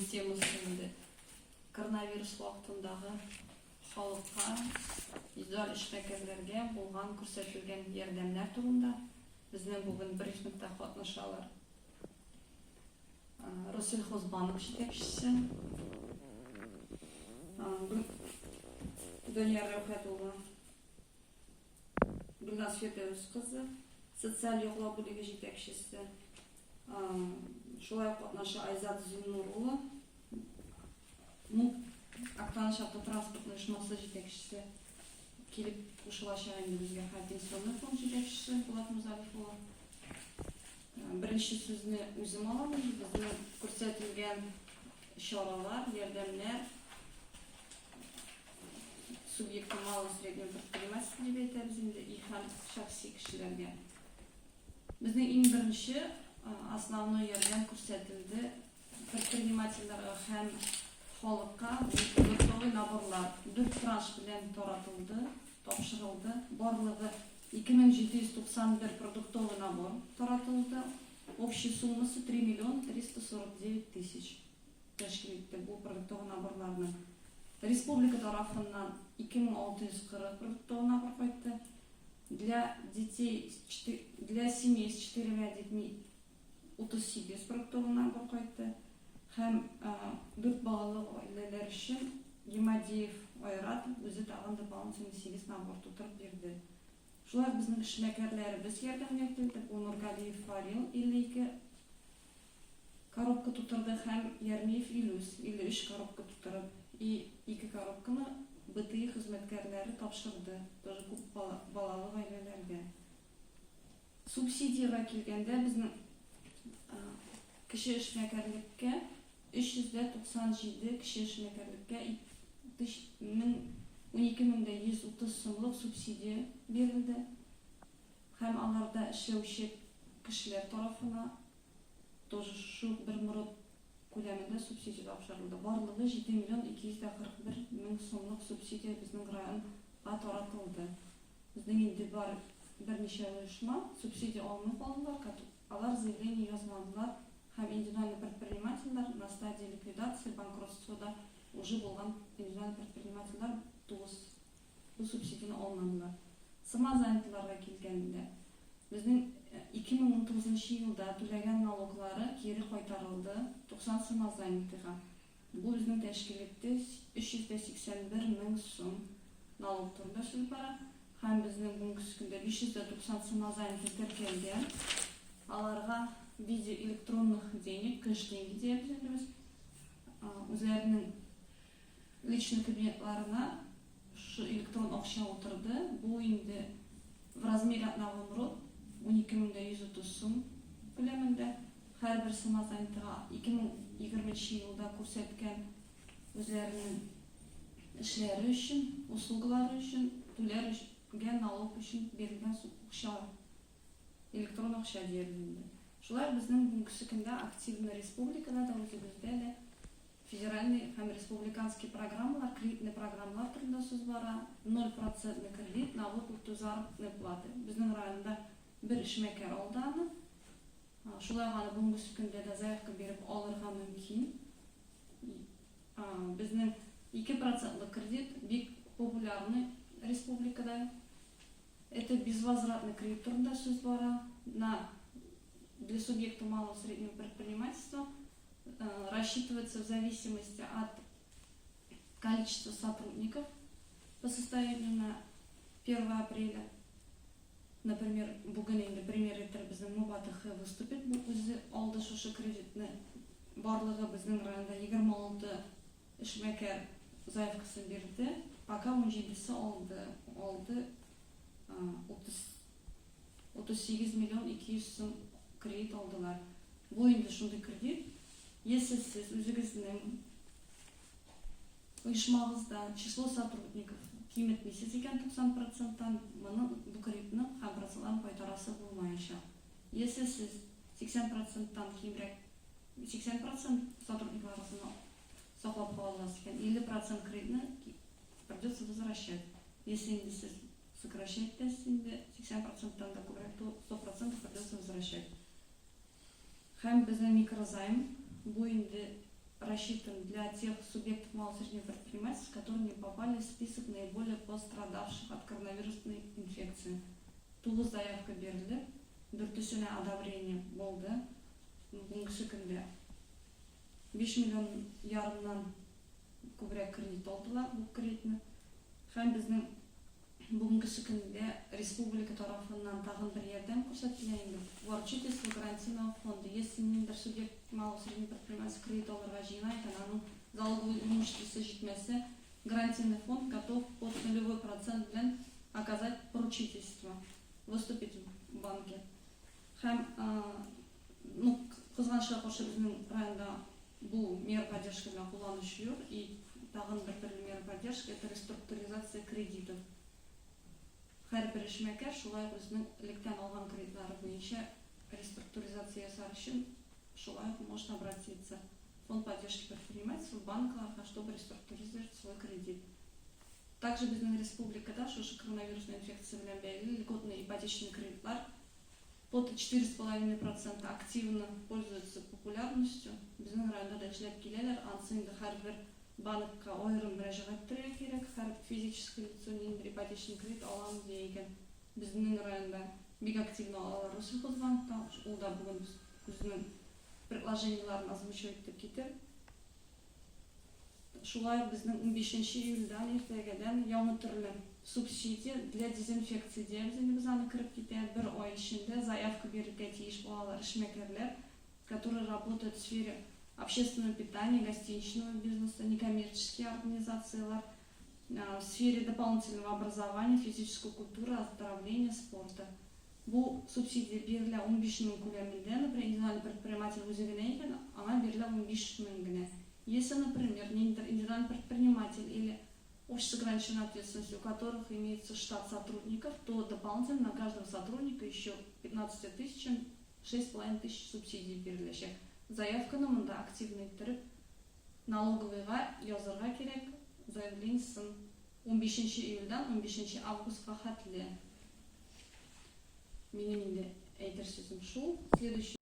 темасы коронавирус вакытындагы халыкка, издал эшмәкәрләргә булган күрсәтелгән ярдәмнәр турында безнең бүген брифингта катнашалар. Россельхозбанк җитәкчесе Дөнья Рәүфәтулла, Гөлназ Фирдәүс кызы, социаль яклау бүлеге җитәкчесе, шулай катнаша Айзат Зиннур улы, Актаныш автотранспортный оешмасы җитәкчесе килеп кушылачак инде безгә, һәм пенсионный фонд җитәкчесе Булат Музалиф улы. Беренче сүзне үзем алам, безнең күрсәтелгән чаралар, ярдәмнәр субъекты малого среднего предпринимательства дип әйтәбез инде, и һәм шәхси кешеләргә. Безнең иң беренче основной ярдәм күрсәтелде предпринимательләргә һәм халыкка продуктовый наборлар 4 транш белән таратылды, тапшырылды. Барлыгы 2791 продуктовый набор таратылды. Общей суммасы 3 миллион 349 тысяч тәшкил итте бу продуктовый наборларны. Республика тарафыннан 2640 продуктовый набор кайтты. Для детей, для семей с 4 детьми 38 продуктовый набор кайтты. Һәм 4 балалы гаиләләр өчен Гемадиев Айрат үзе тагын дополнительный 8 набор тутырып бирде. Шулай безнең эшмәкәрләребез ярдәм итте. Нургалиев Фарил 52 коробка тутырды һәм Ярмиев Илюс 53 коробка тутырып, и 2 коробканы БТИ хезмәткәрләре тапшырды, тоже күп балалы гаиләләргә. Субсидиягә килгәндә безнең кеше эшмәкәрлеккә 397 кеше эшмәкәрлеккә 12130 сумлык субсидия бирелде. Һәм аларда эшләүче кешеләр тарафына тоже шу бер мород күләмендә субсидия тапшырылды. Барлыгы 7 миллион 241 мең сумлык субсидия безнең районга таратылды. Безнең инде бар берничә оешма субсидия алмый калдылар, алар заявление язмадылар. Һәм индивидуальный предпринимательләр на стадии ликвидации, банкротствода уже булган индивидуальный предпринимательләр 9 бу субсидияны алмадылар. Самозанятыларга килгәндә, безнең 2019 елда түләгән налоглары кире кайтарылды 90 самозанятыга. Бу безнең тәшкил итте 381 мең сум налог турында сүз бара. Һәм безнең бүгенге көндә 590 самозанятый теркәлгән. Аларга в виде электронных денег, кэш-деньги диебез, үзләренең личный кабинетларына электрон акча утырды. Бу инде в размере одного мрот 12130 сум күләмендә. Һәрбер самозанятыга 2020 елда күрсәткән үзләренең эшләре өчен, услугалары өчен, түләргән налог өчен бирелгән акча, электрон акча диебез. Шулай безнең бүгенге көндә активный республикада да үзебездә дә федеральный һәм республиканский программалар, кредитный программалар турында сүз бара. 0% кредит на выплату заработной платы. Безнең районда бер эшмәкәр алды аны. Шулай гына бүгенге көндә дә заявка биреп алырга мөмкин. Безнең 2% кредит бик популярный республикада. Это безвозвратный кредит турында сүз бара. Для субъекта малого и среднего предпринимательства рассчитывается в зависимости от количества сотрудников по состоянию на 1 апреля. Например, бүген инде пример итеп безнең МОБАТХ выступит, бу үзе алды шушы кредитны. Барлыгы безнең районда 26 эшмәкәр заявкасын бирде. Пока 17-се алды 38 миллион 200 сум кредит алдылар. Бу инде шундый кредит. Если сез үзегезнең оешмагызда число сотрудников киметмисез икән 90%-тан, моны бу кредитны һәм процентларын кайтарасы булмаячак. Если сез 80%-тан кимрәк 80% сотрудникларны саклап каласыз икән, 50% кредитны придется возвращать. Если сез сокращаете 80%-тан да күбрәк, то 100% придется возвращать. Һәм безнең микрозайм бу инде рассчитан для тех субъектов малого и среднего предпринимательства, которые не попали в список наиболее пострадавших от коронавирусной инфекции. 9 заявка берілді, 4-сіне одобрение болды. Бүгінгі күнде 5,5 миллион көбірек кредит алдылар, бұл кредитні. Һәм біздің бүгінгі күнде республика тарапынан тағын бір ярдәм көрсетілген. Поручительство гарантийного фонда. Если мендер субъект малого и среднего предпринимательства кредит алырға жинайды, аның залоговый имуществосы жетмесе, гарантийный фонд готов под 0% для оказать поручительство, выступить в банке. Һәм қызғанышқа қоса біздің районда бұл мера поддержки белән кулланучы юк, и тагын бір мера поддержки — это реструктуризация кредитов. Һәрбер эшмәкәр шулай үзенең электән алган кредитлары буенча реструктуризация ясар өчен шулай может обратиться в фонд поддержки предпринимательства, в банках, чтобы реструктуризировать свой кредит. Также безнең республикада шушы коронавирусная инфекция белән бәйле льготный ипотечный кредитлар под 4,5% активно пользуются популярностью. Безнең районда да эшләп киләләр, ансын да һәрбер банкка айрым мөрәҗәгать итәргә кирәк, һәр физическое лицо нинди ипотечный кредит алам дигән. Безнең районда бик активно алалар Россельхозбанкта, ул да бүген үзенең предложениеларын озвучивать итеп китә. Шулай безнең 15 июльдән иртәгәдән яңа төрле субсидия для дезинфекции диагнозы аны кирип китә. Бер ай эчендә заявка бирергә тиеш булалар эшмәкәрләр, которые работают в сфере общественного питания, гостиничного бизнеса, некоммерческие организации, в сфере дополнительного образования, физической культуры, оздоровления, спорта. Бу субсидия берилә 15 мең күләмендә, например, индивидуальный предприниматель үзегенә икән, аңа берилә 15 мең генә. Если, например, индивидуальный предприниматель или общество с ограниченной ответственностью, у которых имеется штат сотрудников, то дополнительно на каждого сотрудника еще 15 тысяч, 6,5 тысяч субсидий бериләчәк. Заявканы монда активно иттереп, налоговыйга язарга кирәк, заявлениесен 15 июльдән 15 августка хәтле. Минем инде әйтер сүзем шул. Следующий